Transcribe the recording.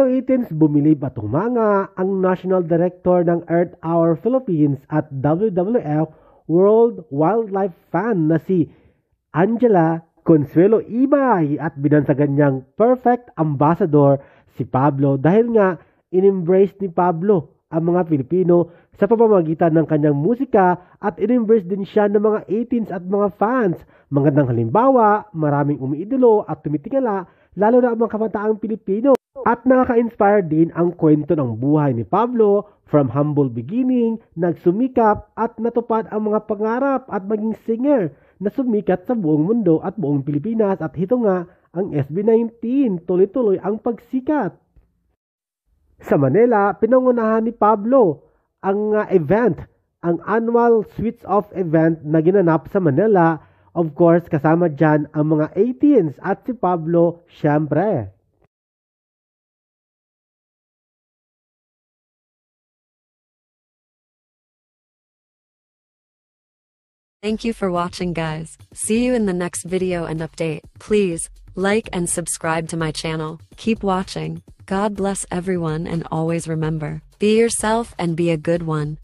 Hello 18s, bumili pa tumanga ang National Director ng Earth Hour Philippines at WWF World Wildlife Fan na si Angela Consuelo Ibay at binansagan niyang perfect ambassador si Pablo dahil nga in-embrace ni Pablo ang mga Pilipino sa pamamagitan ng kanyang musika at in-embrace din siya ng mga 18s at mga fans. Magandang halimbawa, maraming umiidolo at tumitingala lalo na ang mga kabataang Pilipino. At nakaka-inspire din ang kwento ng buhay ni Pablo from humble beginning, nagsumikap at natupad ang mga pangarap at maging singer na sumikat sa buong mundo at buong Pilipinas. At ito nga ang SB19, tuloy-tuloy ang pagsikat. Sa Manila, pinangunahan ni Pablo ang event, ang annual Sweets Off event na ginanap sa Manila. Of course, kasama dyan ang mga 18s at si Pablo syempre. Thank you for watching, guys. See you in the next video and update. Please like and subscribe to my channel. Keep watching. God bless everyone, and always remember, be yourself and be a good one.